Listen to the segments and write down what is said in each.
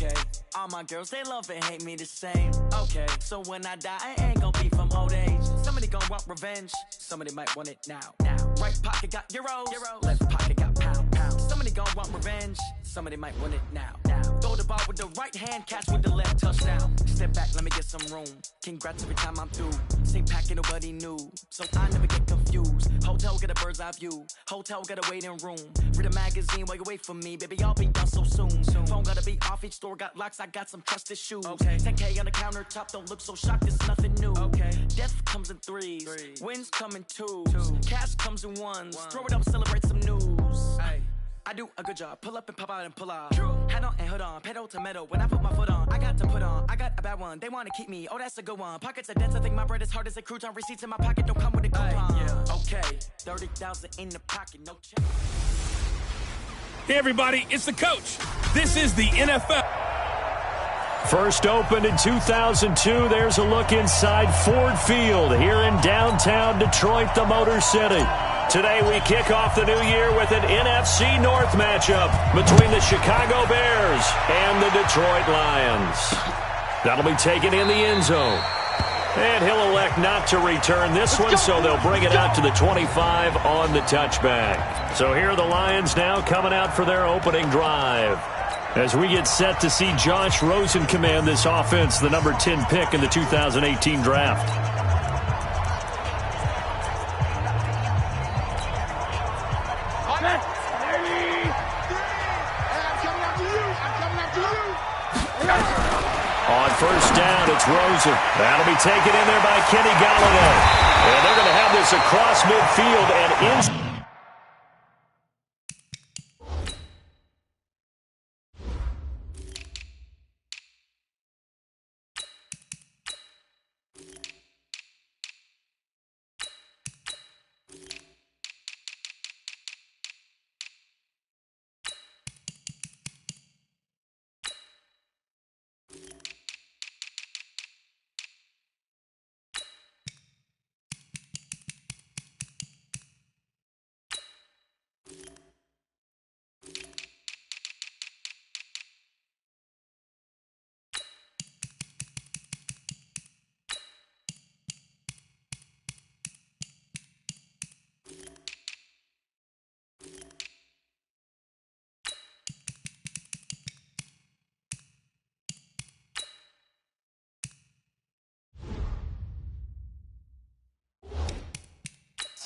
Okay, all my girls, they love and hate me the same. Okay, so when I die, I ain't gonna be from old age. Somebody gonna want revenge, somebody might want it now. Right pocket got euros, left pocket got pounds. Somebody gonna want revenge, somebody might want it now. Throw the ball with the right hand, catch with the left, touchdown. Step back, let me get some room. Congrats every time I'm through. Same packet, nobody knew, so I never get confused. Hotel get a bird's eye view, hotel get a waiting room. Read a magazine while you wait for me, baby, I'll be done so soon. Phone gotta be off, each store got locks, I got some trusted shoes. 10K on the countertop, don't look so shocked, it's nothing new. Death comes in threes, wins come in twos, cash comes in ones. Throw it up, celebrate some news. I do a good job, pull up and pop out and pull off. Hat on and hood on, pedal to metal. When I put my foot on, I got to put on. I got a bad one, they wanna keep me, oh that's a good one. Pockets are dense, I think my bread is hard as a crouton. Receipts in my pocket don't come with a coupon. Okay, 30,000 in the pocket, no check. Hey everybody, it's the coach. This is the NFL. First opened in 2002, there's a look inside Ford Field here in downtown Detroit, the Motor City. Today we kick off the new year with an NFC North matchup between the Chicago Bears and the Detroit Lions. That'll be taken in the end zone. And he'll elect not to return this one, so they'll bring it out to the 25 on the touchback. So here are the Lions now coming out for their opening drive. As we get set to see Josh Rosen command this offense, the number 10 pick in the 2018 draft. On first down, it's Rosen. That'll be taken in there by Kenny Golladay. And they're going to have this across midfield and in.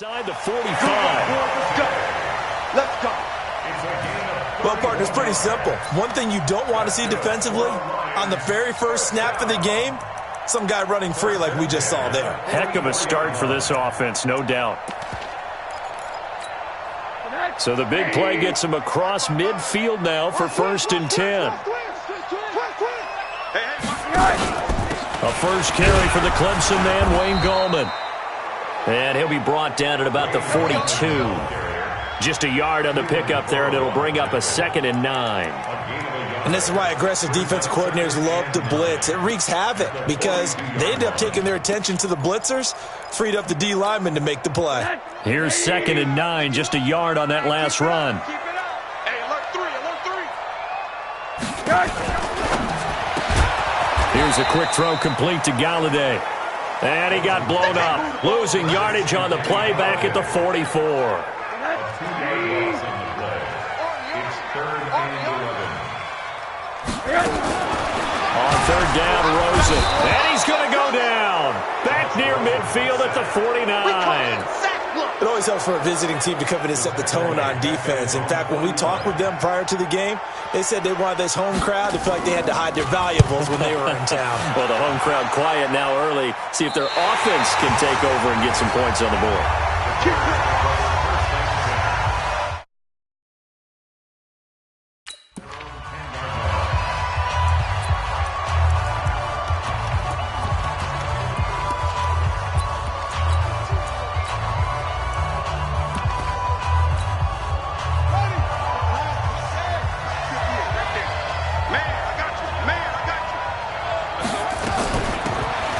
Inside the 45. Let's go. Well, partner, it's pretty simple. One thing you don't want to see defensively, on the very first snap of the game, some guy running free like we just saw there. Heck of a start for this offense, no doubt. So the big play gets him across midfield now for 1st and 10. A first carry for the Clemson man, Wayne Gallman. And he'll be brought down at about the 42. Just a yard on the pickup there, and it'll bring up a 2nd and 9. And this is why aggressive defensive coordinators love to blitz. It wreaks havoc because they end up taking their attention to the blitzers, freed up the D lineman to make the play. Here's 2nd and 9, just a yard on that last run. Here's a quick throw complete to Golladay. And he got blown up, losing yardage on the play back at the 44. On 3rd down, Rosen. And he's going to go down. Back near midfield at the 49. It always helps for a visiting team to come in and set the tone on defense. In fact, when we talked with them prior to the game, they said they wanted this home crowd to feel like they had to hide their valuables when they were in town. Well, the home crowd quiet now early. See if their offense can take over and get some points on the board.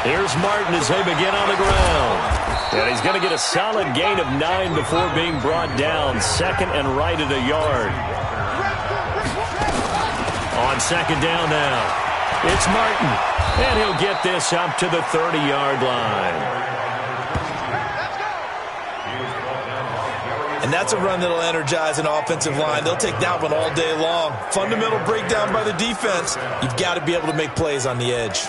Here's Martin as they begin on the ground. And he's going to get a solid gain of 9 before being brought down. 2nd and right at a yard. On second down now, it's Martin, and he'll get this up to the 30-yard line. And that's a run that'll energize an offensive line. They'll take that one all day long. Fundamental breakdown by the defense. You've got to be able to make plays on the edge.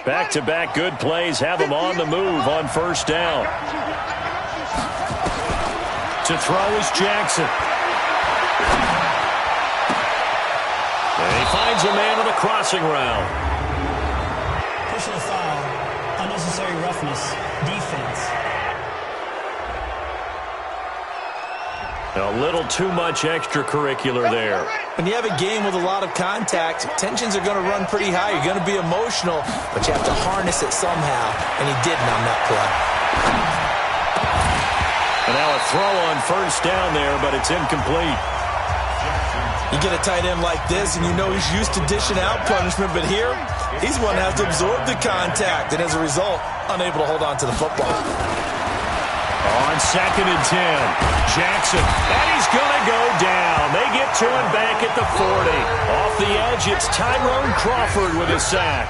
Back-to-back good plays have him on the move on first down. To throw is Jackson. And he finds a man on the crossing route. Personal foul, unnecessary roughness, defense. A little too much extracurricular there. When you have a game with a lot of contact, tensions are going to run pretty high. You're going to be emotional, but you have to harness it somehow, and he didn't on that play. And now a throw on first down there, but it's incomplete. You get a tight end like this, and you know he's used to dishing out punishment, but here, he's one that has to absorb the contact, and as a result, unable to hold on to the football. On second and 10, Jackson, and he's going to go down. They get to him back at the 40. Off the edge, it's Tyrone Crawford with a sack.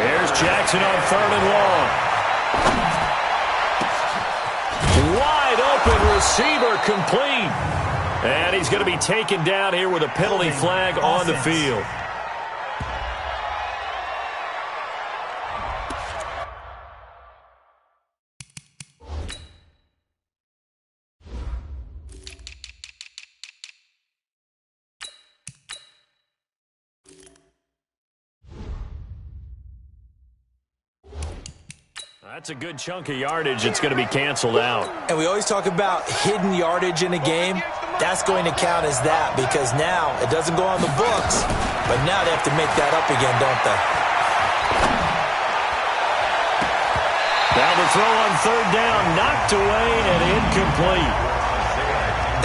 Here's Jackson on third and long. Wide open receiver complete. And he's going to be taken down here with a penalty flag on the field. That's a good chunk of yardage. It's going to be canceled out. And we always talk about hidden yardage in a game. That's going to count as that because now it doesn't go on the books, but now they have to make that up again, don't they? Now the throw on third down, knocked away and incomplete.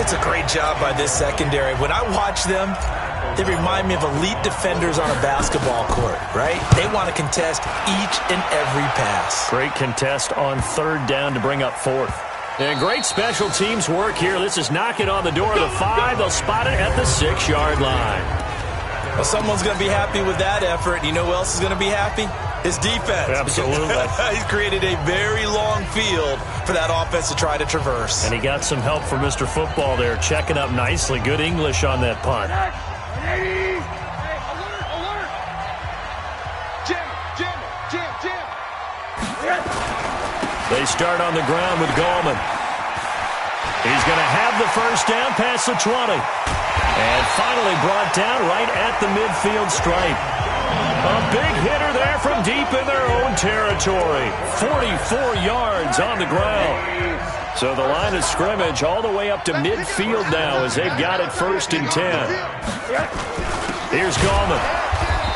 It's a great job by this secondary. When I watch them, they remind me of elite defenders on a basketball court, right? They want to contest each and every pass. Great contest on third down to bring up fourth. And great special teams work here. This is knocking on the door of the 5. They'll spot it at the 6-yard line. Well, someone's going to be happy with that effort. You know who else is going to be happy? His defense. Absolutely. He's created a very long field for that offense to try to traverse. And he got some help from Mr. Football there, checking up nicely. Good English on that punt. Hey, alert, alert! Jim! They start on the ground with Gallman. He's going to have the first down past the 20. And finally brought down right at the midfield stripe. A big hitter there from deep in their own territory. 44 yards on the ground. So the line of scrimmage all the way up to midfield now as they've got it first and 10. Here's Gallman.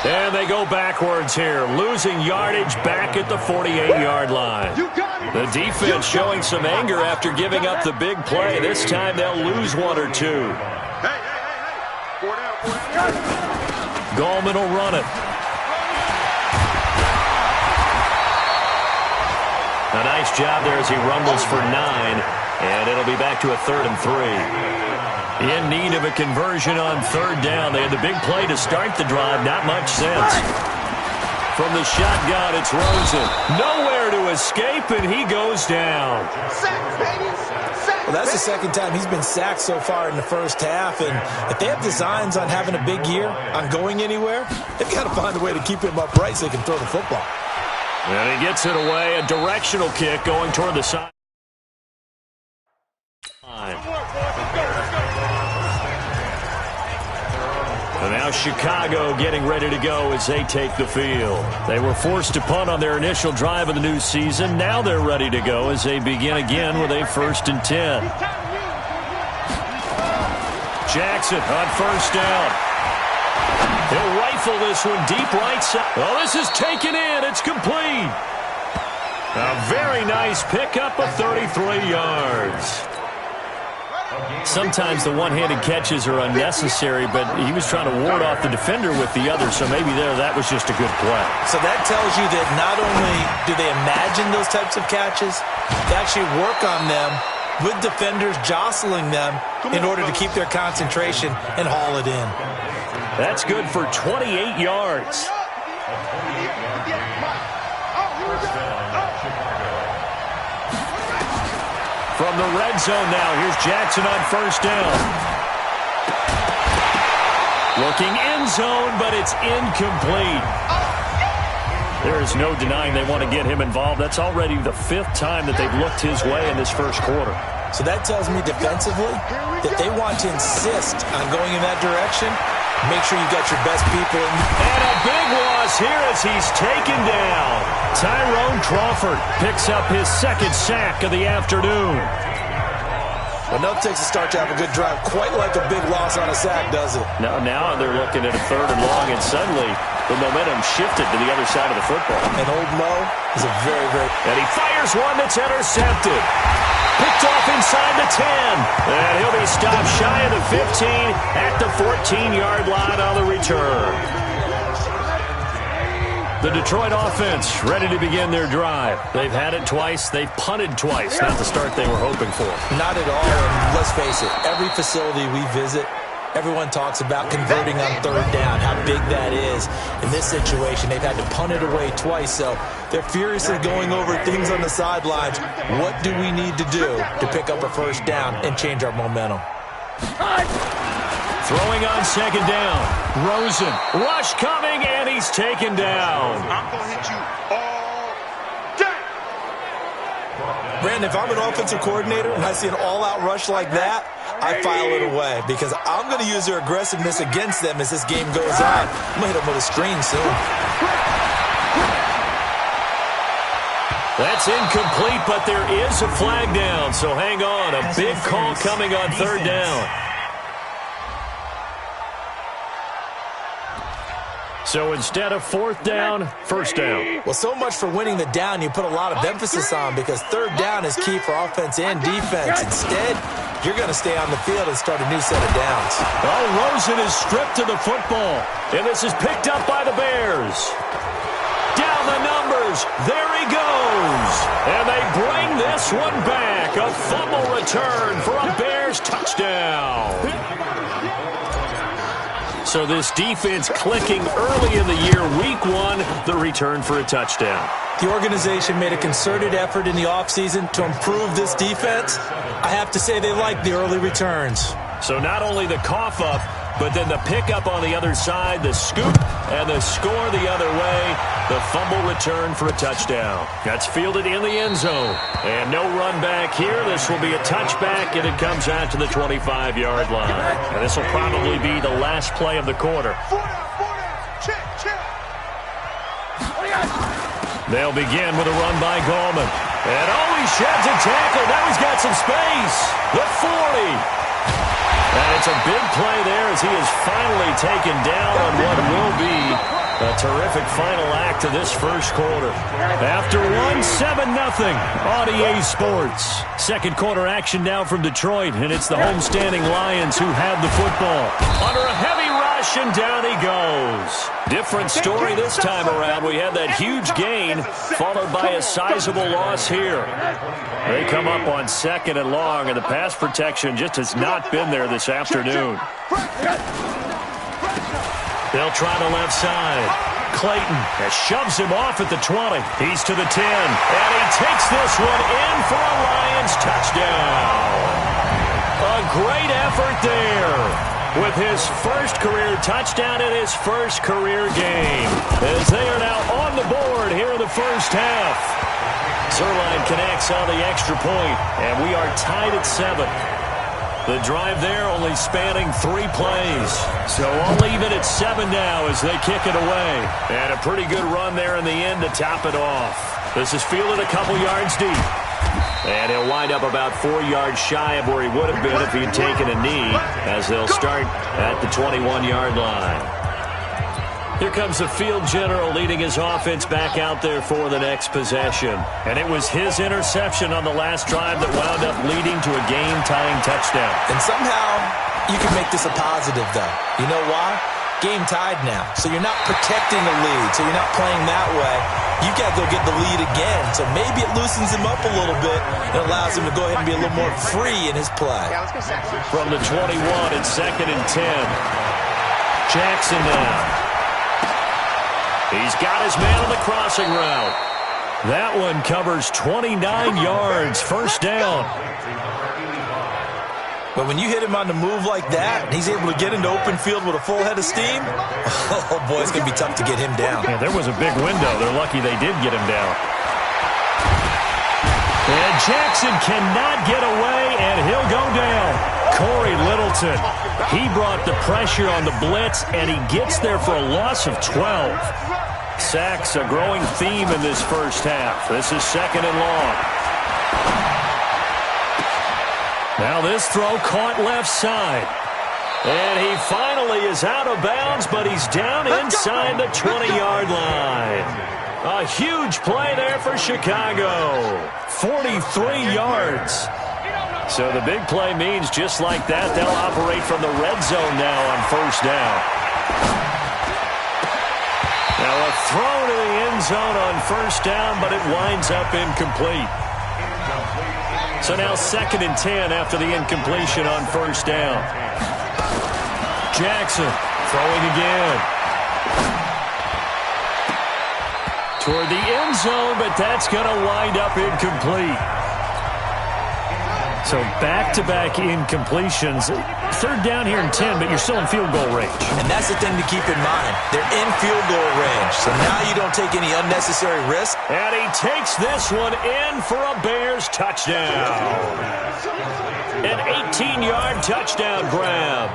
And they go backwards here, losing yardage back at the 48-yard line. The defense showing some anger after giving up the big play. This time they'll lose one or two. Hey. 4 down. Gallman will run it. A nice job there as he rumbles for 9, and it'll be back to a 3rd and 3. In need of a conversion on third down. They had the big play to start the drive. Not much sense. From the shotgun, it's Rosen. Nowhere to escape, and he goes down. Well, that's the second time he's been sacked so far in the first half, and if they have designs on having a big year, on going anywhere, they've got to find a way to keep him upright so they can throw the football. And he gets it away. A directional kick going toward the side. And now Chicago getting ready to go as they take the field. They were forced to punt on their initial drive of the new season. Now they're ready to go as they begin again with a 1st and 10. Jackson on first down. He'll rifle this one deep right side. Oh, this is taken in. It's complete. A very nice pickup of 33 yards. Sometimes the one-handed catches are unnecessary, but he was trying to ward off the defender with the other, so maybe that was just a good play. So that tells you that not only do they imagine those types of catches, they actually work on them with defenders jostling them in order to keep their concentration and haul it in. That's good for 28 yards. From the red zone now, here's Jackson on first down. Looking end zone, but it's incomplete. There is no denying they want to get him involved. That's already the 5th time that they've looked his way in this first quarter. So that tells me defensively that they want to insist on going in that direction. Make sure you got your best people in. And a big loss here as he's taken down. Tyrone Crawford picks up his 2nd sack of the afternoon. Well, no, it takes a start to have a good drive. Quite like a big loss on a sack, does it? Now they're looking at a 3rd and long, and suddenly the momentum shifted to the other side of the football. And Old Mo is a very, very... And he fires one that's intercepted. Picked off inside the 10. And he'll be stopped shy of the 15 at the 14-yard line on the return. The Detroit offense ready to begin their drive. They've had it twice. They've punted twice. Not the start they were hoping for. Not at all. And let's face it, every facility we visit, everyone talks about converting on 3rd down, how big that is. In this situation, they've had to punt it away twice, so they're furiously going over things on the sidelines. What do we need to do to pick up a 1st down and change our momentum? Throwing on 2nd down. Rosen. Rush coming, and he's taken down. I'm going to hit you all day. Brandon, if I'm an offensive coordinator and I see an all-out rush like that, I file it away because I'm going to use their aggressiveness against them as this game goes on. I'm going to hit them with a screen soon. That's incomplete, but there is a flag down, so hang on. A big call coming on 3rd down. So instead of 4th down, 1st down. Well, so much for winning the down you put a lot of emphasis on because 3rd down is key for offense and defense. Instead, you're going to stay on the field and start a new set of downs. Oh, Rosen is stripped to the football, and this is picked up by the Bears. Down the numbers. There he goes. And they bring this one back. A fumble return for a Bears touchdown. So this defense clicking early in the year, week 1, the return for a touchdown. The organization made a concerted effort in the offseason to improve this defense. I have to say they like the early returns. So not only the cough up, but then the pickup on the other side, the scoop, and the score the other way, the fumble return for a touchdown. That's fielded in the end zone. And no run back here. This will be a touchback, and it comes out to the 25-yard line. And this will probably be the last play of the quarter. Check. They'll begin with a run by Gallman. And he sheds a tackle. Now he's got some space. The 40. And it's a big play there as he is finally taken down on what will be a terrific final act of this first quarter. After 7-0 on EA Sports. Second quarter action now from Detroit, and it's the homestanding Lions who have the football. Under a heavy rush, and down he goes. Different story this time around. We had that huge gain, followed by a sizable loss here. They come up on 2nd and long, and the pass protection just has not been there this afternoon. They'll try the left side. Clayton shoves him off at the 20. He's to the 10, and he takes this one in for a Lions touchdown. A great effort there with his first career touchdown in his first career game, as they are now on the board here in the first half. Zerline connects on the extra point, and we are tied at 7. The drive there only spanning 3 plays. So all even at 7 now as they kick it away. And a pretty good run there in the end to top it off. This is fielded a couple yards deep. And he'll wind up about 4 yards shy of where he would have been if he'd taken a knee, as they'll start at the 21-yard line. Here comes the field general leading his offense back out there for the next possession. And it was his interception on the last drive that wound up leading to a game-tying touchdown. And somehow you can make this a positive, though. You know why? Game tied now. So you're not protecting the lead. So you're not playing that way. You've got to go get the lead again. So maybe it loosens him up a little bit and allows him to go ahead and be a little more free in his play. From the 21, it's 2nd and 10. Jackson now. He's got his man on the crossing route. That one covers 29 yards, first down. But when you hit him on the move like that, and he's able to get into open field with a full head of steam, oh boy, it's going to be tough to get him down. Yeah, there was a big window. They're lucky they did get him down. And Jackson cannot get away, and he'll go down. Corey Littleton, he brought the pressure on the blitz, and he gets there for a loss of 12. Sacks, a growing theme in this first half. This is 2nd and long. Now this throw caught left side. And he finally is out of bounds, but he's down inside the 20-yard line. A huge play there for Chicago. 43 yards. So the big play means just like that, they'll operate from the red zone now on first down. Now a throw to the end zone on first down, but it winds up incomplete. So now 2nd and 10 after the incompletion on first down. Jackson throwing again. Toward the end zone, but that's going to wind up incomplete. So back-to-back incompletions. 3rd down here and 10, but you're still in field goal range. And that's the thing to keep in mind. They're in field goal range, so now you don't take any unnecessary risk. And he takes this one in for a Bears touchdown. An 18-yard touchdown grab.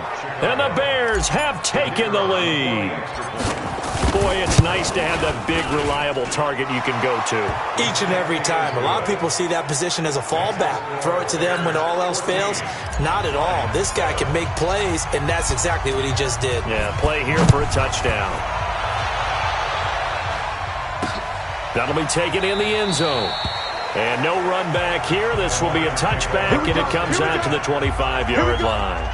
And the Bears have taken the lead. Boy, it's nice to have that big, reliable target you can go to. Each and every time. A lot of people see that position as a fallback. Throw it to them when all else fails. Not at all. This guy can make plays, and that's exactly what he just did. Yeah, play here for a touchdown. That'll be taken in the end zone. And no run back here. This will be a touchback, and it comes out to the 25-yard line.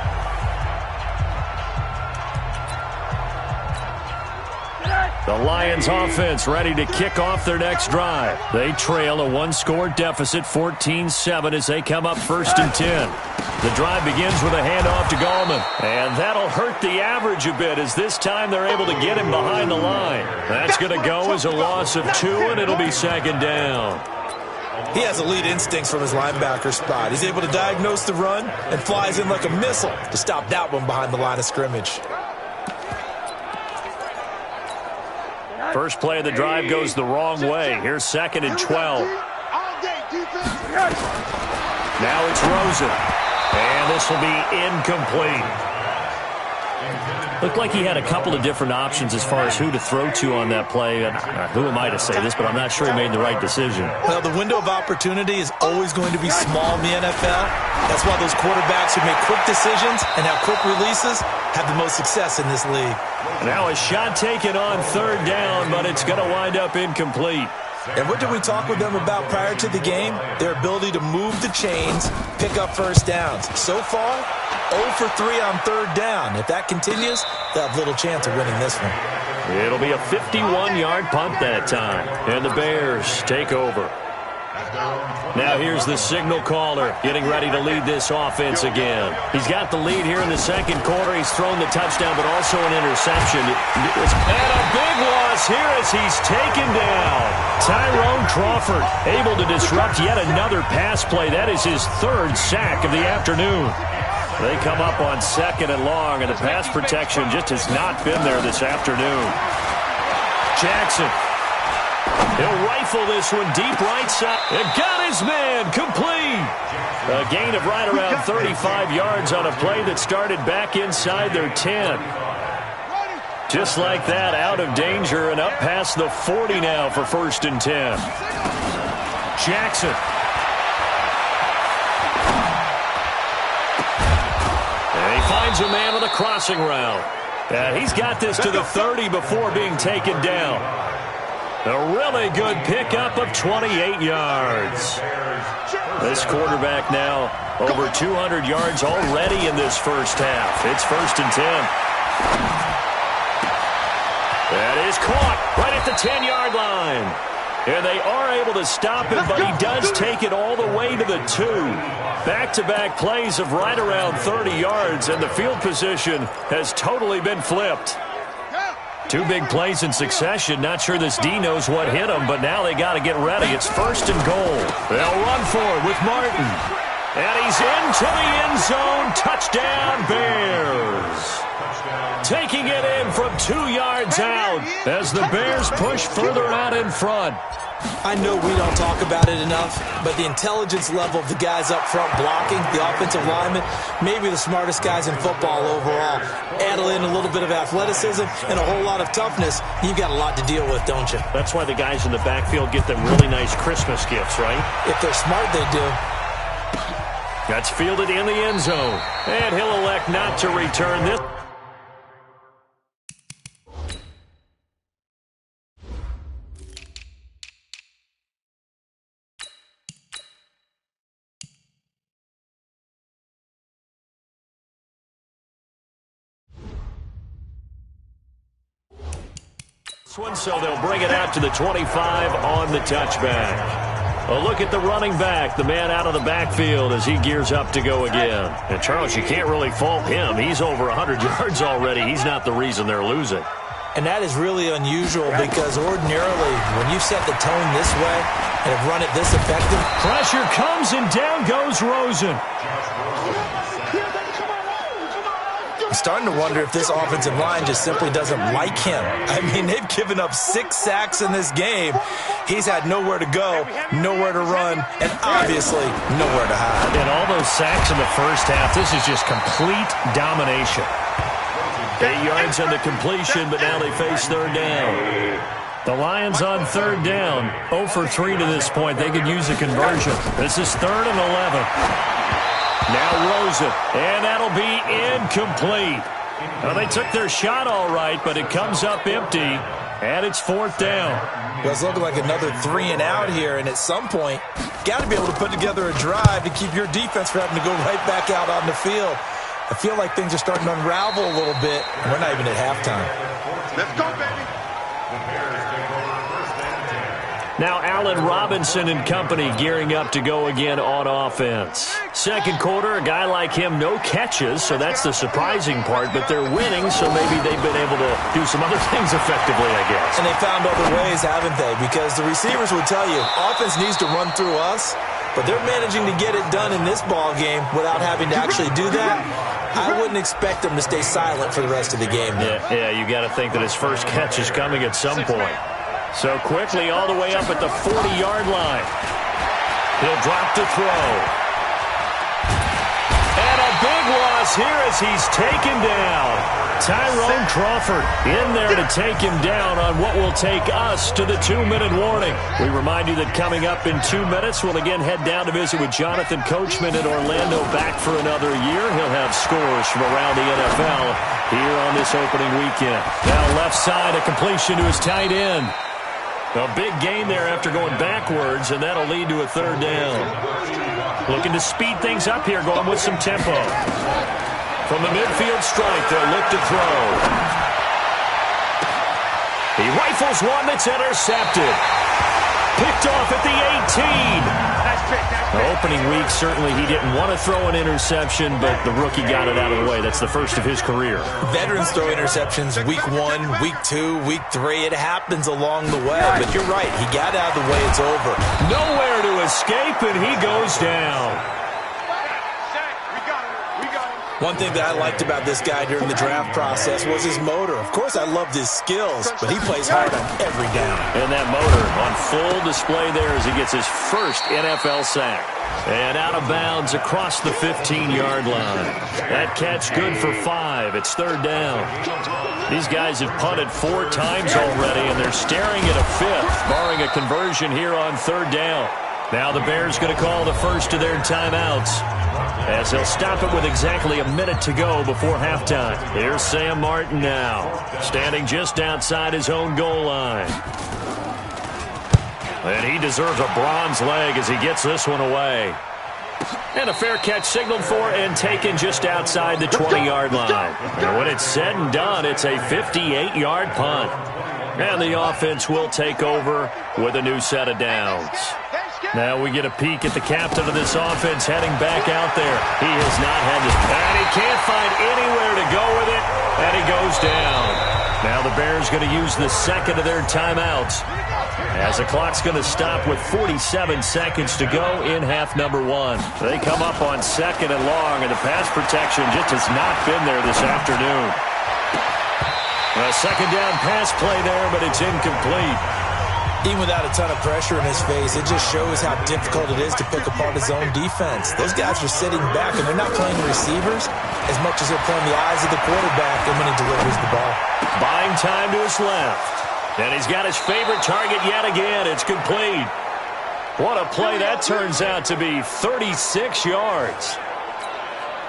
The Lions offense ready to kick off their next drive. They trail a one-score deficit, 14-7, as they come up 1st and 10. The drive begins with a handoff to Gallman. And that'll hurt the average a bit, as this time they're able to get him behind the line. That's going to go as a loss of 2, and it'll be 2nd down. He has elite instincts from his linebacker spot. He's able to diagnose the run and flies in like a missile to stop that one behind the line of scrimmage. First play of the drive goes the wrong way. Here's 2nd and 12. Now it's Rosen. And this will be incomplete. Looked like he had a couple of different options as far as who to throw to on that play. And who am I to say this, but I'm not sure he made the right decision. Well, the window of opportunity is always going to be small in the NFL. That's why those quarterbacks who make quick decisions and have quick releases have the most success in this league. Now a shot taken on 3rd down, but it's going to wind up incomplete. And what did we talk with them about prior to the game? Their ability to move the chains, pick up first downs. So far, 0 for 3 on 3rd down. If that continues, they'll have little chance of winning this one. It'll be a 51-yard punt that time. And the Bears take over. Now here's the signal caller getting ready to lead this offense again. He's got the lead here in the 2nd quarter. He's thrown the touchdown, but also an interception. And a big loss here as he's taken down. Tyrone Crawford able to disrupt yet another pass play. That is his 3rd sack of the afternoon. They come up on 2nd and long, and the pass protection just has not been there this afternoon. Jackson. He'll rifle this one deep right side. And got his man complete. A gain of right around 35 yards on a play that started back inside their 10. Just like that, out of danger and up past the 40 now for 1st and 10. Jackson. And he finds a man on the crossing route. And he's got this to the 30 before being taken down. A really good pickup of 28 yards. This quarterback now over 200 yards already in this first half. It's 1st and 10. That is caught right at the 10-yard line. And they are able to stop him, but he does take it all the way to the 2. Back-to-back plays of right around 30 yards, and the field position has totally been flipped. 2 big plays in succession. Not sure this D knows what hit him, but now they got to get ready. It's 1st and goal. They'll run for it with Martin. And he's into the end zone. Touchdown, Bears. Taking it in from 2 yards out as the Bears push further out in front. I know we don't talk about it enough, but the intelligence level of the guys up front blocking, the offensive linemen, maybe the smartest guys in football overall. Add in a little bit of athleticism and a whole lot of toughness, you've got a lot to deal with, don't you? That's why the guys in the backfield get them really nice Christmas gifts, right? If they're smart, they do. That's fielded in the end zone. And he'll elect not to return this. So they'll bring it out to the 25 on the touchback. A look at the running back, the man out of the backfield as he gears up to go again. And, Charles, you can't really fault him. He's over 100 yards already. He's not the reason they're losing. And that is really unusual because ordinarily when you set the tone this way and have run it this effective. Pressure comes and down goes Rosen. I'm starting to wonder if this offensive line just simply doesn't like him. I mean, they've given up 6 sacks in this game. He's had nowhere to go, nowhere to run, and obviously nowhere to hide. And all those sacks in the first half, this is just complete domination. 8 yards on the completion, but now they face 3rd down. The Lions on 3rd down. 0 for 3 to this point. They could use a conversion. This is 3rd and 11. Now Rosen, and that'll be incomplete. Well, they took their shot all right, but it comes up empty, and it's 4th down. Well, it's looking like another 3 and out here, and at some point, got to be able to put together a drive to keep your defense from having to go right back out on the field. I feel like things are starting to unravel a little bit, and we're not even at halftime. Let's go, baby. Now Allen Robinson and company gearing up to go again on offense. Second quarter, a guy like him, no catches, so that's the surprising part, but they're winning, so maybe they've been able to do some other things effectively, I guess. And they found other ways, haven't they? Because the receivers would tell you, offense needs to run through us, but they're managing to get it done in this ball game without having to actually do that. I wouldn't expect them to stay silent for the rest of the game. Yeah, you got to think that his first catch is coming at some point. So quickly all the way up at the 40-yard line. He'll drop to throw. And a big loss here as he's taken down. Tyrone Crawford in there to take him down on what will take us to the 2-minute warning. We remind you that coming up in 2 minutes, we'll again head down to visit with Jonathan Coachman in Orlando, back for another year. He'll have scores from around the NFL here on this opening weekend. Now left side, a completion to his tight end. A big gain there after going backwards, and that'll lead to a 3rd down. Looking to speed things up here, going with some tempo. From the midfield stripe, they'll look to throw. He rifles one that's intercepted. Picked off at the 18. The opening week, certainly he didn't want to throw an interception, but the rookie got it out of the way. That's the first of his career. Veterans throw interceptions week 1, week 2, week 3. It happens along the way, but you're right. He got out of the way. It's over. Nowhere to escape, and he goes down. One thing that I liked about this guy during the draft process was his motor. Of course, I loved his skills, but he plays hard on every down. And that motor on full display there as he gets his first NFL sack. And out of bounds across the 15-yard line. That catch good for 5. It's 3rd down. These guys have punted 4 times already, and they're staring at a 5th, barring a conversion here on 3rd down. Now the Bears going to call the first of their timeouts, as they'll stop it with exactly a minute to go before halftime. Here's Sam Martin now, standing just outside his own goal line. And he deserves a bronze leg as he gets this one away. And a fair catch signaled for and taken just outside the 20-yard line. And when it's said and done, it's a 58-yard punt. And the offense will take over with a new set of downs. Now we get a peek at the captain of this offense heading back out there. He has not had this, and he can't find anywhere to go with it, and he goes down. Now the Bears going to use the second of their timeouts, as the clock's going to stop with 47 seconds to go in half number one. They come up on second and long, and the pass protection just has not been there this afternoon. A second down pass play there, but it's incomplete. Even without a ton of pressure in his face, it just shows how difficult it is to pick apart his own defense. Those guys are sitting back, and they're not playing receivers as much as they're playing the eyes of the quarterback and when he delivers the ball. Buying time to his left. And he's got his favorite target yet again. It's complete. What a play that turns out to be. 36 yards.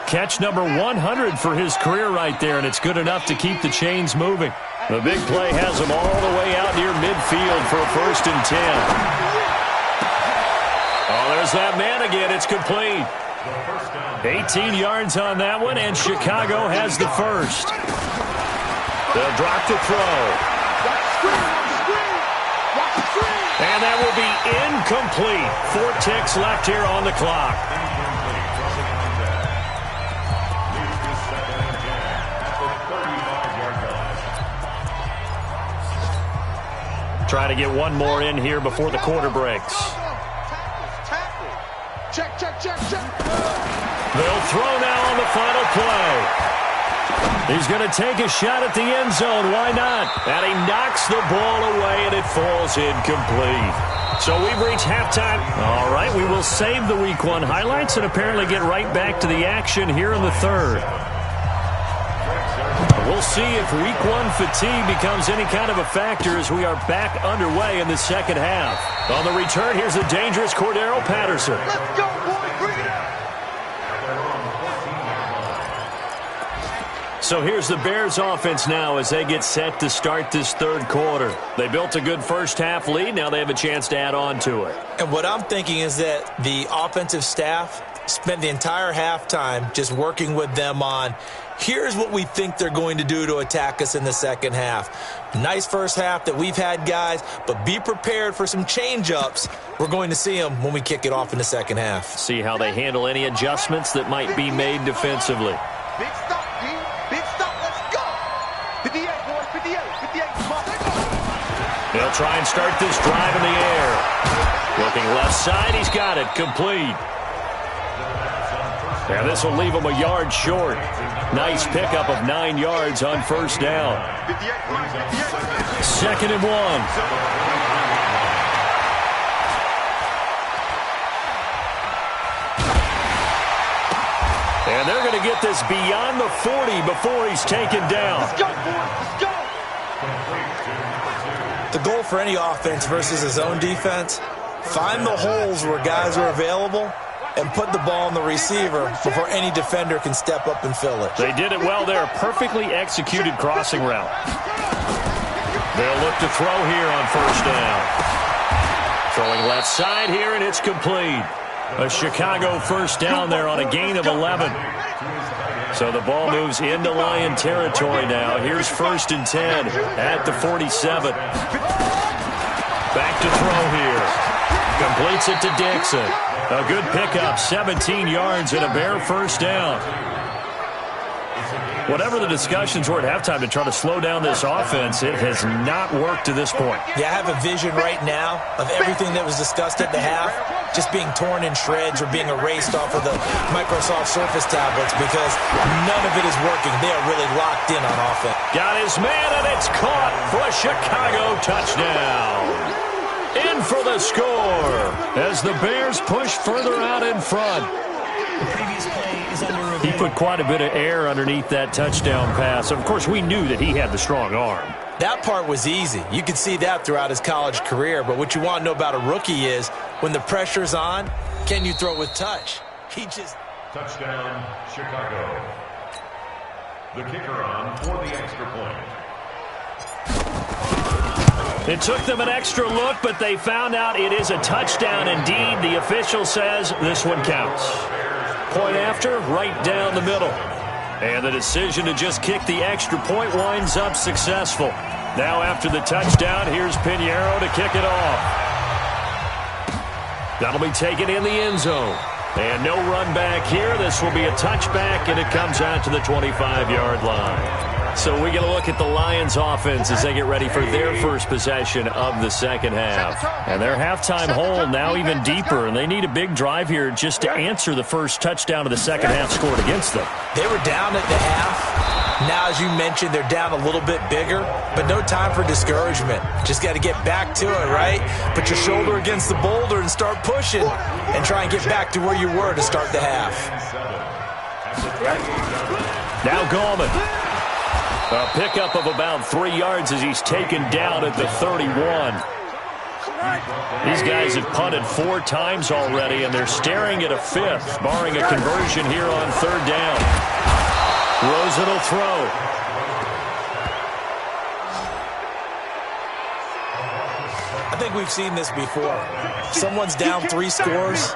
Catch number 100 for his career right there, and it's good enough to keep the chains moving. The big play has him all the way out near midfield for a 1st and 10. Oh, there's that man again. It's complete. 18 yards on that one, and Chicago has the first. They'll drop to throw. And that will be incomplete. 4 ticks left here on the clock. Try to get one more in here before the quarter breaks. Check. They'll throw now on the final play. He's going to take a shot at the end zone. Why not? And he knocks the ball away, and it falls incomplete. So we've reached halftime. All right, we will save the Week 1 highlights and apparently get right back to the action here in the third. We'll see if Week 1 fatigue becomes any kind of a factor as we are back underway in the second half. On the return, here's the dangerous Cordero Patterson. Let's go, boys. Bring it up. So here's the Bears offense now as they get set to start this third quarter. They built a good first half lead. Now they have a chance to add on to it. And what I'm thinking is that the offensive staff spent the entire halftime just working with them on, here's what we think they're going to do to attack us in the second half. Nice first half that we've had, guys, but be prepared for some change-ups. We're going to see them when we kick it off in the second half. See how they handle any adjustments that might be made defensively. Big stop, D. Big stop. Let's go. 58, boys. 58. He'll try and start this drive in the air. Looking left side. He's got it. Complete. And this will leave him a yard short. Nice pickup of 9 yards on first down. 2nd and 1. And they're going to get this beyond the 40 before he's taken down. Let's go, boys. Let's go. The goal for any offense versus his own defense, find the holes where guys are available and put the ball on the receiver before any defender can step up and fill it. They did it well there. Perfectly executed crossing route. They'll look to throw here on first down. Throwing left side here, and it's complete. A Chicago first down there on a gain of 11. So the ball moves into Lion territory now. Here's 1st and 10 at the 47. Back to throw here. Completes it to Dixon. A good pickup, 17 yards and a Bear first down. Whatever the discussions were at halftime to try to slow down this offense, it has not worked to this point. Yeah, I have a vision right now of everything that was discussed at the half just being torn in shreds or being erased off of the Microsoft Surface tablets because none of it is working. They are really locked in on offense. Got his man, and it's caught for a Chicago touchdown. In for the score as the Bears push further out in front. The previous play is under review. He put quite a bit of air underneath that touchdown pass. Of course, we knew that he had the strong arm. That part was easy. You could see that throughout his college career. But what you want to know about a rookie is when the pressure's on, can you throw with touch? He just... Touchdown, Chicago. The kicker on for the extra point. It took them an extra look, but they found out it is a touchdown indeed. The official says this one counts. Point after, right down the middle. And the decision to just kick the extra point winds up successful. Now after the touchdown, here's Pinheiro to kick it off. That'll be taken in the end zone. And no run back here. This will be a touchback, and it comes out to the 25-yard line. So we're going to look at the Lions offense as they get ready for their first possession of the second half. And their halftime hole now even deeper, and they need a big drive here just to answer the first touchdown of the second half scored against them. They were down at the half. Now, as you mentioned, they're down a little bit bigger, but no time for discouragement. Just got to get back to it, right? Put your shoulder against the boulder and start pushing and try and get back to where you were to start the half. Now Gallman. A pickup of about 3 yards as he's taken down at the 31. These guys have punted 4 times already, and they're staring at a 5th, barring a conversion here on 3rd down. Rosen will throw. I think we've seen this before. Someone's down 3 scores.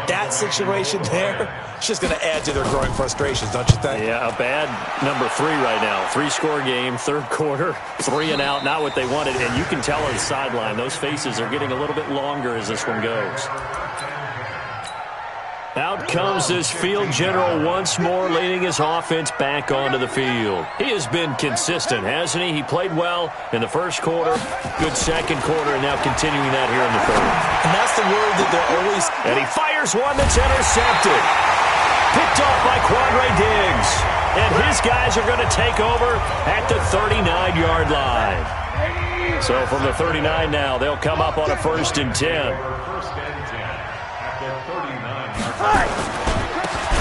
That situation there, it's just going to add to their growing frustrations, don't you think? Yeah, a bad number 3 right now. 3-score game, 3rd quarter, 3 and out, not what they wanted. And you can tell on the sideline, those faces are getting a little bit longer as this one goes. Out comes this field general once more, leading his offense back onto the field. He has been consistent, hasn't he? He played well in the first quarter, good second quarter, and now continuing that here in the third. And that's the word that they're always... And he fires one that's intercepted. Picked off by Quandre Diggs. And his guys are going to take over at the 39-yard line. So from the 39 now, they'll come up on a 1st and 10.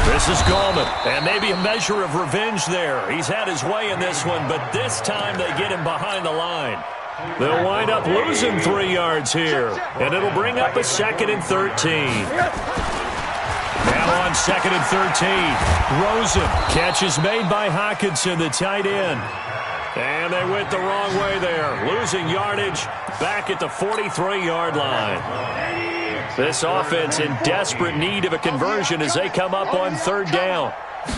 This is Gallman, and maybe a measure of revenge there. He's had his way in this one, but this time they get him behind the line. They'll wind up losing 3 yards here, and it'll bring up a 2nd and 13. Now on 2nd and 13, Rosen. Catch is made by Hockenson, the tight end. And they went the wrong way there, losing yardage back at the 43-yard line. This offense in desperate need of a conversion as they come up on 3rd down.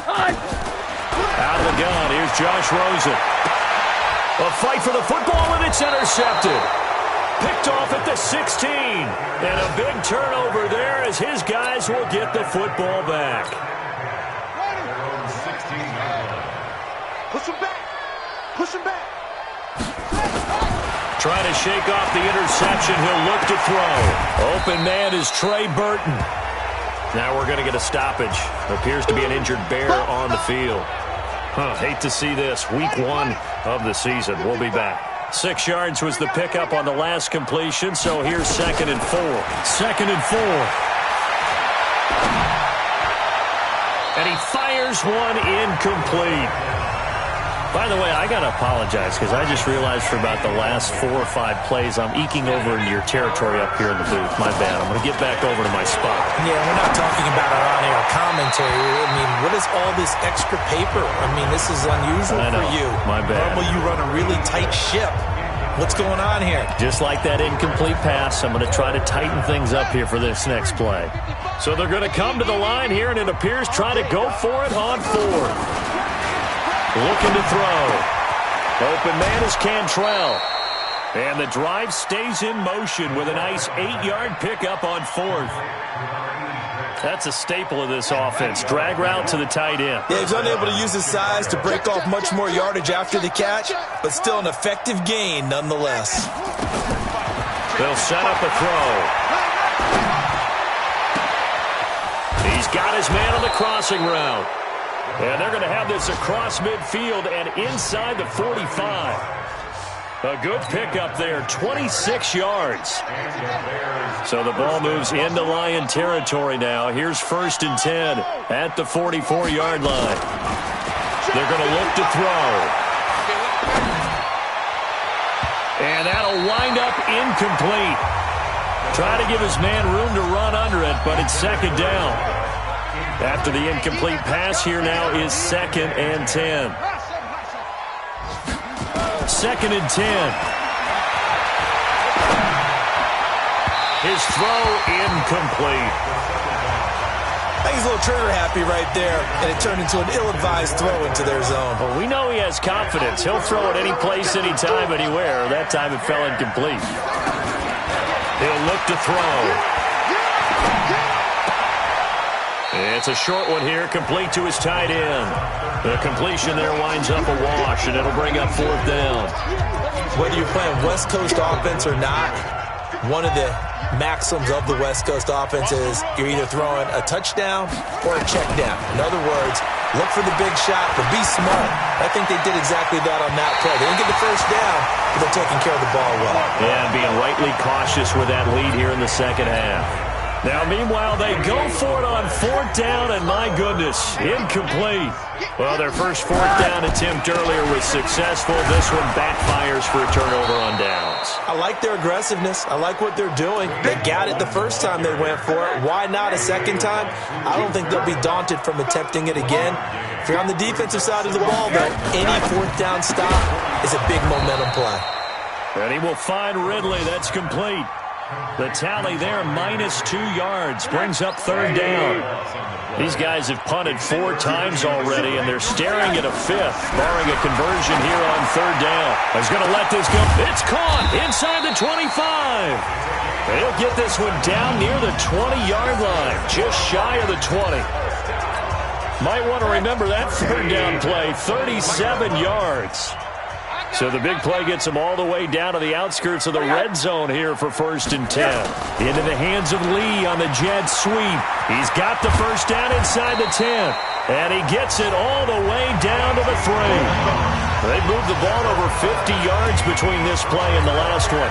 Out of the gun, here's Josh Rosen. A fight for the football, and it's intercepted. Picked off at the 16. And a big turnover there as his guys will get the football back. Push him back. Push him back. Trying to shake off the interception. He'll look to throw. Open man is Trey Burton. Now we're going to get a stoppage. Appears to be an injured Bear on the field. Hate to see this. Week 1 of the season. We'll be back. 6 yards was the pickup on the last completion, so here's 2nd and 4. 2nd and 4. And he fires one incomplete. By the way, I got to apologize because I just realized for about the last 4 or 5 plays I'm eking over into your territory up here in the booth. My bad. I'm going to get back over to my spot. Yeah, we're not talking about our on-air commentary. I mean, what is all this extra paper? I mean, this is unusual for you. My bad. Normally you run a really tight ship. What's going on here? Just like that incomplete pass, I'm going to try to tighten things up here for this next play. So they're going to come to the line here, and it appears trying to go for it on 4th. Looking to throw. Open man is Cantrell. And the drive stays in motion with a nice 8-yard pickup on 4th. That's a staple of this offense. Drag route to the tight end. Yeah, he's unable to use his size to break off much more yardage after the catch, but still an effective gain nonetheless. They'll set up a throw. He's got his man on the crossing route. And they're going to have this across midfield and inside the 45. A good pickup there, 26 yards. So the ball moves into Lion territory now. Here's 1st and 10 at the 44-yard line. They're going to look to throw. And that'll wind up incomplete. Try to give his man room to run under it, but it's second down. After the incomplete pass, here now is 2nd and 10. 2nd and 10. His throw incomplete. I think he's a little trigger happy right there, and it turned into an ill-advised throw into their zone. Well, we know he has confidence. He'll throw it any place, anytime, anywhere. That time it fell incomplete. He'll look to throw. It's a short one here, complete to his tight end. The completion there winds up a wash, and it'll bring up 4th down. Whether you're playing West Coast offense or not, one of the maxims of the West Coast offense is you're either throwing a touchdown or a check down. In other words, look for the big shot, but be smart. I think they did exactly that on that play. They didn't get the first down, but they're taking care of the ball well. Yeah, and being rightly cautious with that lead here in the second half. Now, meanwhile, they go for it on 4th down, and my goodness, incomplete. Well, their first 4th down attempt earlier was successful. This one backfires for a turnover on downs. I like their aggressiveness. I like what they're doing. They got it the first time they went for it. Why not a second time? I don't think they'll be daunted from attempting it again. If you're on the defensive side of the ball, though, any 4th down stop is a big momentum play. And he will find Ridley. That's complete. The tally there, -2 yards, brings up 3rd down. These guys have punted 4 times already, and they're staring at a 5th, barring a conversion here on 3rd down. He's going to let this go. It's caught inside the 25. He'll get this one down near the 20-yard line, just shy of the 20. Might want to remember that 3rd down play, 37 yards. So the big play gets him all the way down to the outskirts of the red zone here for 1st and 10. Into the hands of Lee on the jet sweep. He's got the first down inside the 10. And he gets it all the way down to the 3. They moved the ball over 50 yards between this play and the last one.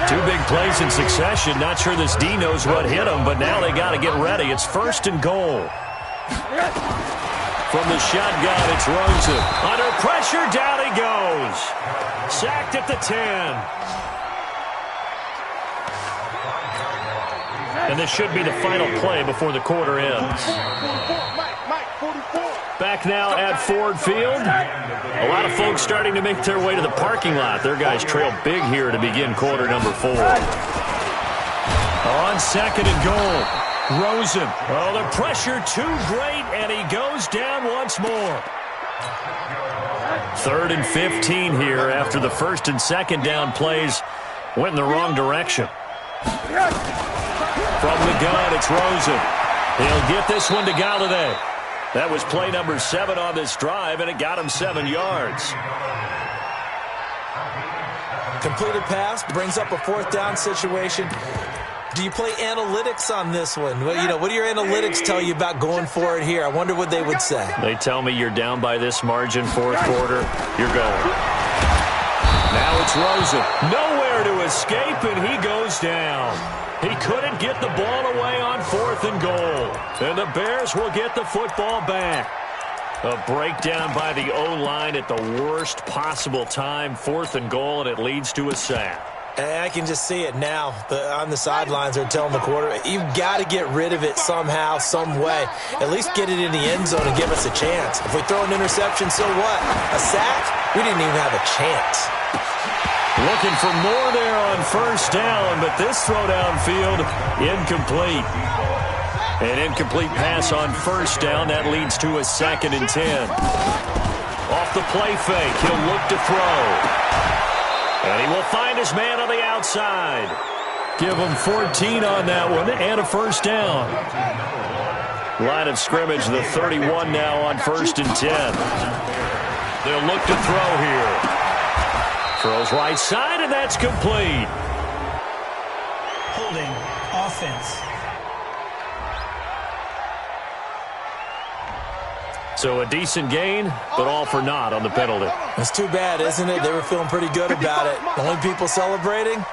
2 big plays in succession. Not sure this D knows what hit him, but now they got to get ready. It's 1st and goal. From the shotgun, it's Rosen. Under pressure, down he goes. Sacked at the 10. And this should be the final play before the quarter ends. Back now at Ford Field. A lot of folks starting to make their way to the parking lot. Their guys trail big here to begin quarter number 4. On 2nd and goal. Rosen. Oh, the pressure too great, and he goes down once more. 3rd and 15 here after the 1st and 2nd down plays went in the wrong direction. From the gun, it's Rosen. He'll get this one to Galladay. That was play number 7 on this drive, and it got him 7 yards. Completed pass brings up a 4th down situation. Do you play analytics on this one? Well, what do your analytics tell you about going for it here? I wonder what they would say. They tell me you're down by this margin, 4th quarter, you're going. Now it's Rosen. Nowhere to escape, and he goes down. He couldn't get the ball away on 4th and goal. And the Bears will get the football back. A breakdown by the O-line at the worst possible time, 4th and goal, and it leads to a sack. And I can just see it now. On the sidelines, they're telling the quarterback, you've got to get rid of it somehow, some way. At least get it in the end zone and give us a chance. If we throw an interception, so what? A sack? We didn't even have a chance. Looking for more there on 1st down, but this throw downfield, incomplete. An incomplete pass on 1st down. That leads to a 2nd and 10. Off the play fake, he'll look to throw. And he will find his man on the outside. Give him 14 on that one and a 1st down. Line of scrimmage, the 31 now on 1st and 10. They'll look to throw here. Throws right side, and that's complete. Holding offense. So a decent gain, but all for naught on the penalty. It's too bad, isn't it? They were feeling pretty good about it. The only people celebrating,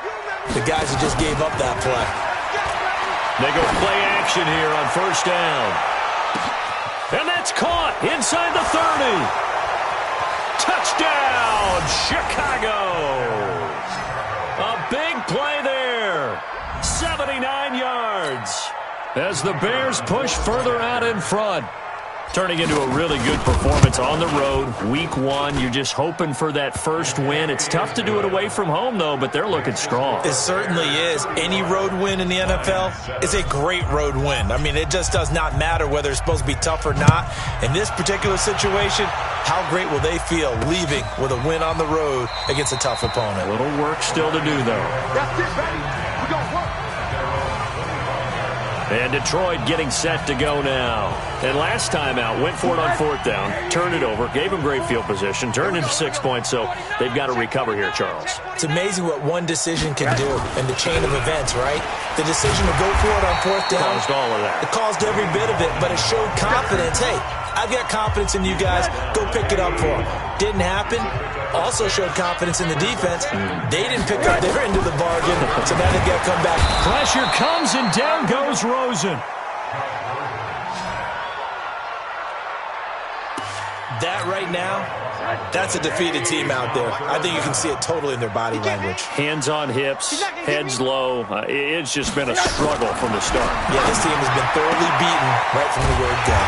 the guys who just gave up that play. They go play action here on 1st down. And that's caught inside the 30. Touchdown, Chicago. play there. 79 yards. As the Bears push further out in front. Turning into a really good performance on the road. Week 1, you're just hoping for that first win. It's tough to do it away from home, though, but they're looking strong. It certainly is. Any road win in the NFL is a great road win. I mean, it just does not matter whether it's supposed to be tough or not. In this particular situation, how great will they feel leaving with a win on the road against a tough opponent? A little work still to do, though. That's it, baby. We're going to work. And Detroit getting set to go now. And last time out, went for it on 4th down, turned it over, gave them great field position, turned into 6 points, so they've got to recover here, Charles. It's amazing what one decision can do in the chain of events, right? The decision to go for it on 4th down. Caused all of that. It caused every bit of it, but it showed confidence. Hey, I've got confidence in you guys. Go pick it up for them. Didn't happen. Also showed confidence in the defense. They didn't pick up their end of the bargain, so now they've got to come back. Pressure comes, and down goes Rosen. That right now, that's a defeated team out there. I think you can see it totally in their body language. Hands on hips, heads low. It's just been a struggle from the start. Yeah, this team has been thoroughly beaten right from the word go.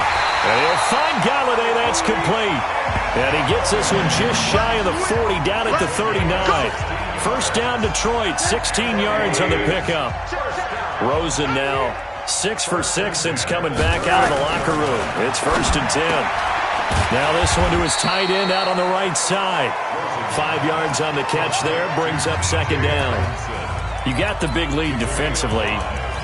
And he'll find Galladay. That's complete. And he gets this one just shy of the 40, down at the 39. First down, Detroit, 16 yards on the pickup. Rosen now 6 for 6 since coming back out of the locker room. It's 1st and 10. Now this one to his tight end out on the right side. 5 yards on the catch there, brings up 2nd down. You got the big lead defensively.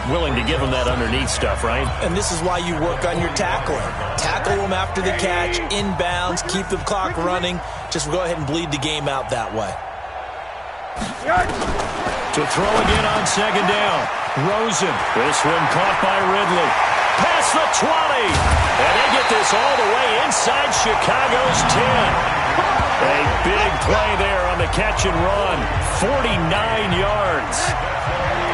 Willing to give them that underneath stuff, right? And this is why you work on your tackling. Tackle them after the catch, inbounds, keep the clock running. Just go ahead and bleed the game out that way. To throw again on 2nd down. Rosen. This one caught by Ridley. Past the 20. And they get this all the way inside Chicago's 10. A big play there on the catch and run. 49 yards.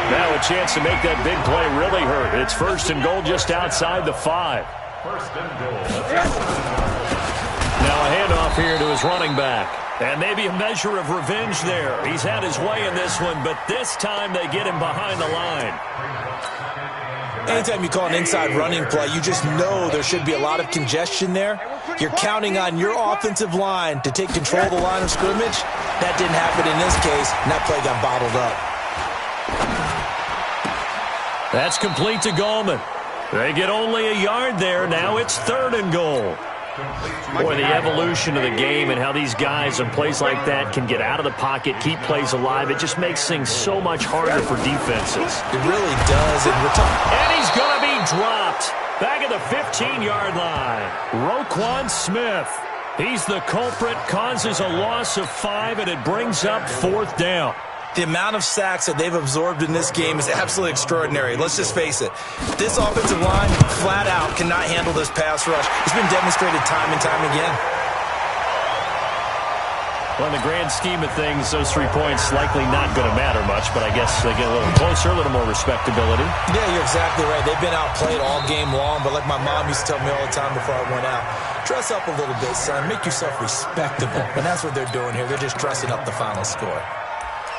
Now a chance to make that big play really hurt. It's 1st and goal just outside the 5. 1st and goal. Now a handoff here to his running back. And maybe a measure of revenge there. He's had his way in this one, but this time they get him behind the line. Anytime you call an inside running play, you just know there should be a lot of congestion there. You're counting on your offensive line to take control of the line of scrimmage. That didn't happen in this case, and that play got bottled up. That's complete to Gallman. They get only a yard there. Now it's 3rd and goal. Boy, the evolution of the game and how these guys in plays like that can get out of the pocket, keep plays alive, it just makes things so much harder for defenses. It really does. And he's going to be dropped. Back at the 15-yard line. Roquan Smith. He's the culprit, causes a loss of 5, and it brings up 4th down. The amount of sacks that they've absorbed in this game is absolutely extraordinary. Let's just face it. This offensive line, flat out, cannot handle this pass rush. It's been demonstrated time and time again. Well, in the grand scheme of things, those 3 points likely not going to matter much, but I guess they get a little closer, a little more respectability. Yeah, you're exactly right. They've been outplayed all game long, but like my mom used to tell me all the time before I went out, dress up a little bit, son. Make yourself respectable. And that's what they're doing here. They're just dressing up the final score.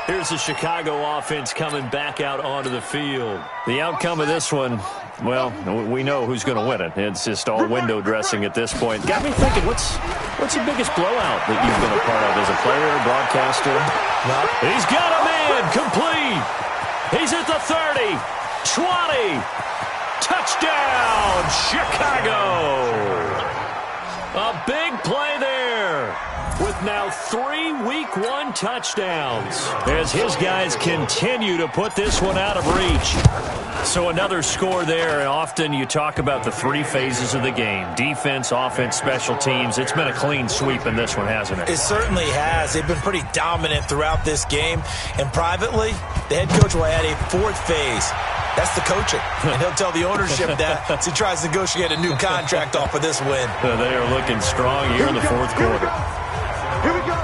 Here's the Chicago offense coming back out onto the field. The outcome of this one, well, we know who's going to win it. It's just all window dressing at this point. Got me thinking, what's the biggest blowout that you've been a part of as a player, broadcaster? Well, he's got a man, complete. He's at the 30, 20. Touchdown, Chicago. A big play there. With now 3 Week 1 touchdowns as his guys continue to put this one out of reach. So another score there, and often you talk about the 3 phases of the game. Defense, offense, special teams. It's been a clean sweep in this one, hasn't it? It certainly has. They've been pretty dominant throughout this game. And privately, the head coach will add a 4th phase. That's the coaching. And he'll tell the ownership that as he tries to negotiate a new contract off of this win. They are looking strong here in the 4th quarter. Here we go.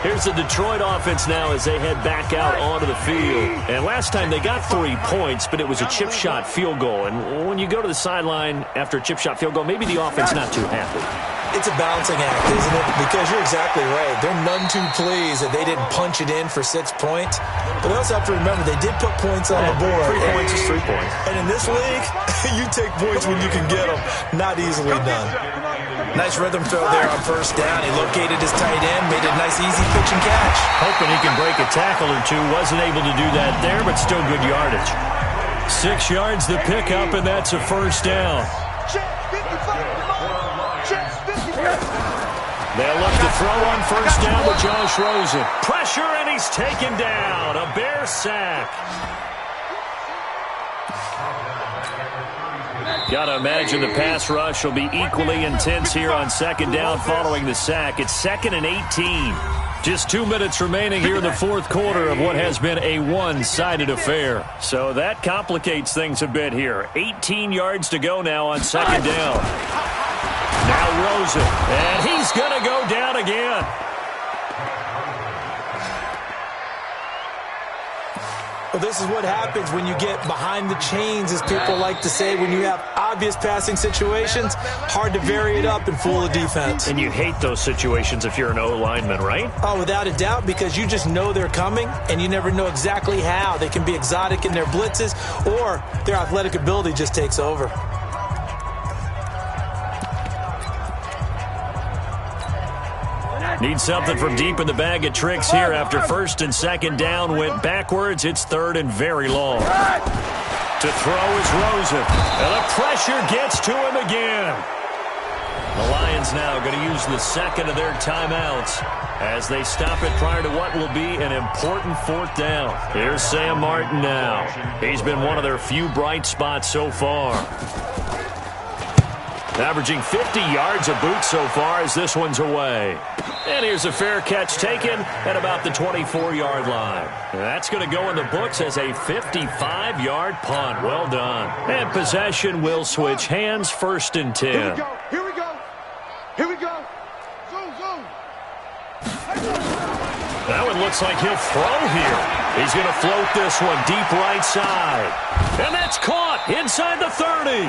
Here's the Detroit offense now as they head back out onto the field. And last time they got 3 points, but it was a chip shot field goal. And when you go to the sideline after a chip shot field goal, maybe the offense not too happy. It's a balancing act, isn't it? Because you're exactly right. They're none too pleased that they didn't punch it in for 6 points. But they also have to remember they did put points on the board. 3 points is 3 points. And in this league, you take points when you can get them. Not easily done. Nice rhythm throw there on first down. He located his tight end, made a nice easy pitch and catch. Hoping he can break a tackle or two. Wasn't able to do that there, but still good yardage. 6 yards the pickup, and that's a first down. They'll look to throw on first down with Josh Rosen. Pressure, and he's taken down. A Bear sack. Got to imagine the pass rush will be equally intense here on second down following the sack. It's 2nd and 18. Just 2 minutes remaining here in the fourth quarter of what has been a one-sided affair. So that complicates things a bit here. 18 yards to go now on second down. Now Rosen, and he's going to go down again. Well, this is what happens when you get behind the chains, as people like to say. When you have obvious passing situations, hard to vary it up and fool a defense. And you hate those situations if you're an O-lineman, right? Oh, without a doubt, because you just know they're coming, and you never know exactly how. They can be exotic in their blitzes, or their athletic ability just takes over. Need something from deep in the bag of tricks here after first and second down went backwards. It's third and very long. To throw is Rosen. And the pressure gets to him again. The Lions now going to use the second of their timeouts as they stop it prior to what will be an important fourth down. Here's Sam Martin now. He's been one of their few bright spots so far. Averaging 50 yards a boot so far as this one's away. And here's a fair catch taken at about the 24-yard line. That's going to go in the books as a 55-yard punt. Well done. And possession will switch hands, 1st and 10. Here we go. Here we go. Here we go. Zoom. That one looks like he'll throw here. He's going to float this one deep right side. And that's caught inside the 30.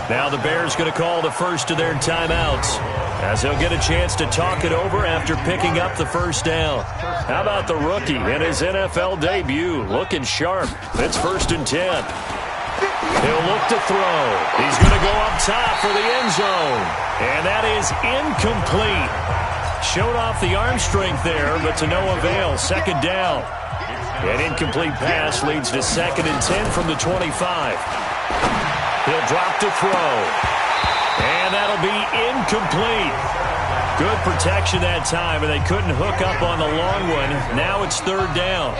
Now the Bears going to call the first of their timeouts as they'll get a chance to talk it over after picking up the first down. How about the rookie in his NFL debut? Looking sharp. It's 1st and 10. He'll look to throw. He's going to go up top for the end zone. And that is incomplete. Showed off the arm strength there, but to no avail. 2nd down. An incomplete pass leads to 2nd and 10 from the 25. He'll drop to throw. And that'll be incomplete. Good protection that time, and they couldn't hook up on the long one. Now it's 3rd down.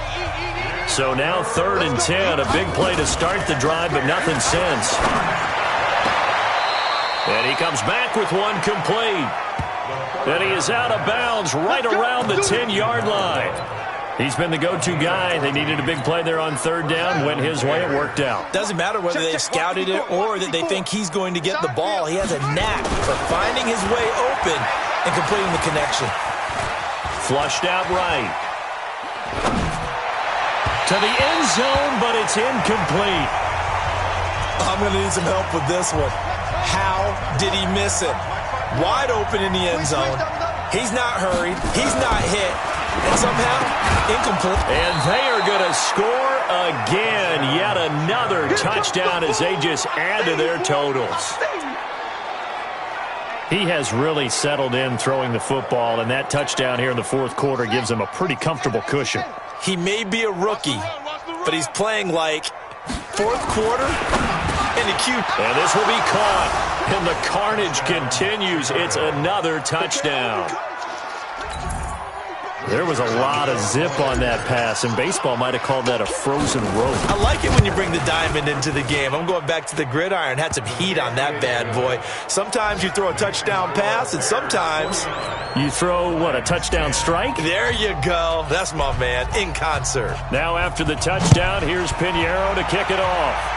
So now 3rd and 10. A big play to start the drive, but nothing since. And he comes back with one complete. And he is out of bounds right around the 10-yard line. He's been the go-to guy. They needed a big play there on 3rd down. Went his way. It worked out. Doesn't matter whether they've scouted it or that they think he's going to get the ball. He has a knack for finding his way open and completing the connection. Flushed out right. To the end zone, but it's incomplete. I'm going to need some help with this one. How did he miss it? Wide open in the end zone. He's not hurried. He's not hit. And somehow, incomplete. And they are going to score again. Yet another touchdown as they just add to their totals. He has really settled in throwing the football, and that touchdown here in the fourth quarter gives him a pretty comfortable cushion. He may be a rookie, but he's playing like fourth quarter in the queue. And this will be caught, and the carnage continues. It's another touchdown. There was a lot of zip on that pass, and baseball might have called that a frozen rope. I like it when you bring the diamond into the game. I'm going back to the gridiron. Had some heat on that bad boy. Sometimes you throw a touchdown pass, and sometimes you throw, what, a touchdown strike? There you go. That's my man, in concert. Now after the touchdown, here's Pinheiro to kick it off.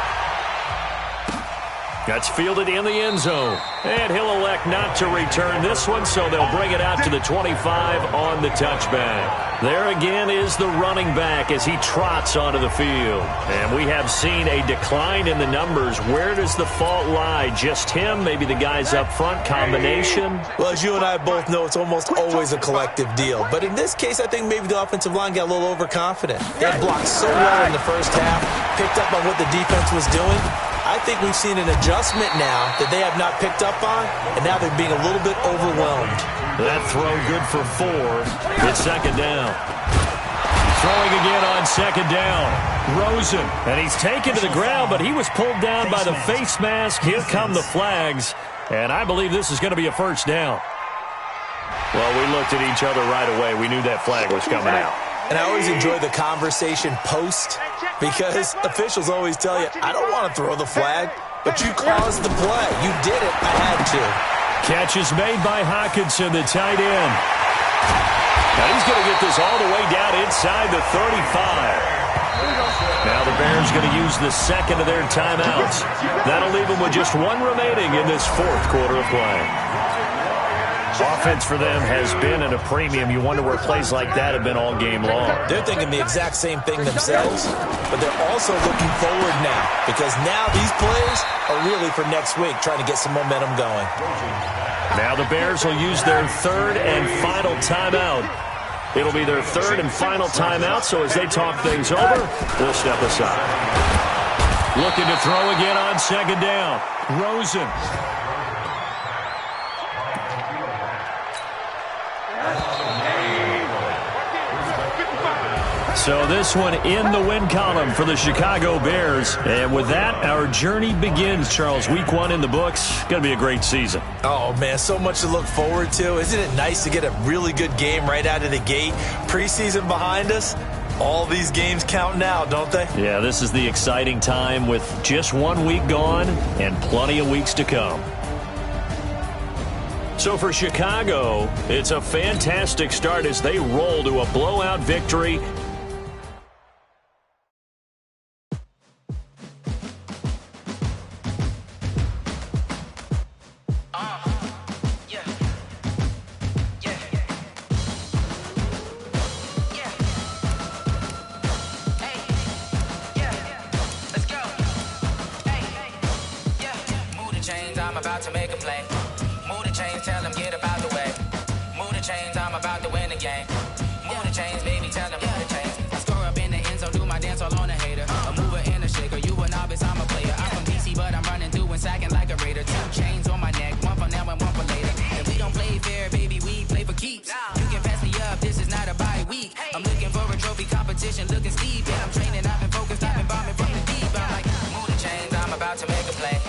That's fielded in the end zone. And he'll elect not to return this one, so they'll bring it out to the 25 on the touchback. There again is the running back as he trots onto the field. And we have seen a decline in the numbers. Where does the fault lie? Just him? Maybe the guys up front? Combination? Well, as you and I both know, it's almost always a collective deal. But in this case, I think maybe the offensive line got a little overconfident. They had blocked so well in the first half, picked up on what the defense was doing. I think we've seen an adjustment now that they have not picked up on, and now they're being a little bit overwhelmed. That throw good for 4. It's second down. Throwing again on second down. Rosen. And he's taken to the ground, but he was pulled down by the face mask. Here come the flags. And I believe this is going to be a first down. Well, we looked at each other right away. We knew that flag was coming out. And I always enjoy the conversation post because officials always tell you, I don't want to throw the flag, but you caused the play. You did it. I had to. Catch is made by Hawkinson, the tight end. Now he's going to get this all the way down inside the 35. Now the Bears going to use the second of their timeouts. That'll leave them with just one remaining in this fourth quarter of play. Offense for them has been at a premium. You wonder where plays like that have been all game long. They're thinking the exact same thing themselves, but they're also looking forward now because now these plays are really for next week, trying to get some momentum going. Now the Bears will use their third and final timeout. It'll be their third and final timeout, so as they talk things over, we'll step aside. Looking to throw again on second down. Rosen. So this one in the win column for the Chicago Bears. And with that, our journey begins, Charles. Week 1 in the books. Going to be a great season. Oh, man, so much to look forward to. Isn't it nice to get a really good game right out of the gate? Preseason behind us. All these games count now, don't they? Yeah, this is the exciting time with just 1 week gone and plenty of weeks to come. So for Chicago, it's a fantastic start as they roll to a blowout victory. I'm about to make a play. Move the chains, tell them get about the way. Move the chains, I'm about to win the game. Move the chains, baby, tell them move the chains. I score up in the end zone, do my dance all on a hater. A mover and a shaker, you a novice, I'm a player. I'm from DC, but I'm running through and sacking like a raider. 2 chains on my neck, one for now and one for later. And we don't play fair, baby, we play for keeps. You can pass me up, this is not a bye week. I'm looking for a trophy competition, looking steep. And I'm training, I've been focused, I've been bombing from the deep. I'm like, move the chains, I'm about to make a play.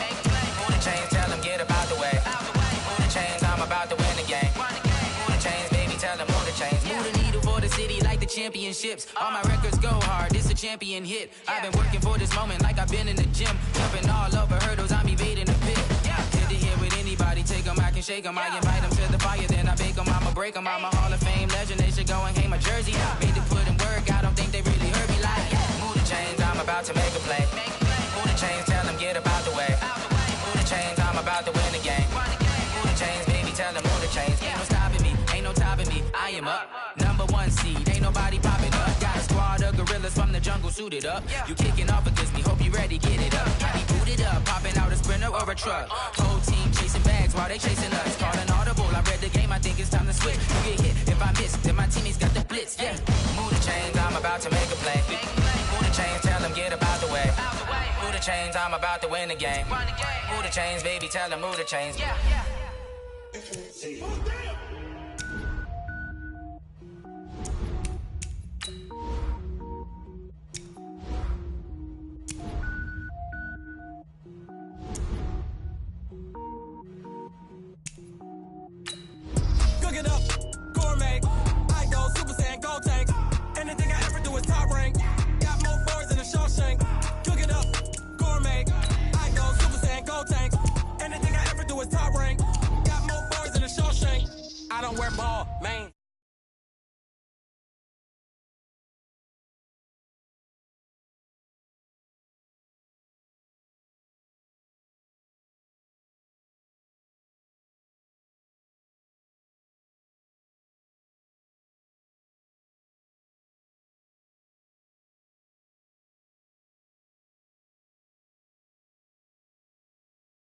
Move the chains, tell them get about the way. Move the chains, I'm about to win the game. Move the chains, baby, tell them move the chains. Move the needle for the city like the championships. All my records go hard, it's a champion hit. I've been working for this moment like I've been in the gym. Jumping all over hurdles, I'm evading the pit. Good to hear with anybody, take them, I can shake them. I invite them to the fire, then I bake them, I'ma break them. I'm a Hall of Fame legend, they should go and hang my jersey. Made to put in work, I don't think they really heard me like, move the chains, I'm about to make a play. Move the chains, tell them get about the way. Move the chains, I'm about to win the game. Move the chains, baby, tell them move the chains. Ain't no stopping me, ain't no topping me, I am up. Number 1 seed, ain't nobody popping up. Got a squad of gorillas from the jungle suited up. You kicking off against me, hope you ready, get it up. I be booted up, popping out a sprinter or a truck. Whole team chasing bags while they chasing us. Calling audible, I read the game, I think it's time to switch. You get hit, if I miss, then my teammates got the blitz, yeah. Move the chains, I'm about to make a play. Move the chains, tell them get about the way. Move the chains, I'm about to win the game. Move the chains, baby, tell them move the chains. Cook it up, gourmet. I go Super Saiyan, go tank. Anything I ever do is top rank. Got more boards than a Shawshank. Cook it up, gourmet. I go Super Saiyan, go tank. Anything I ever do is top rank. Got more boards than a Shawshank. I don't wear ball, man.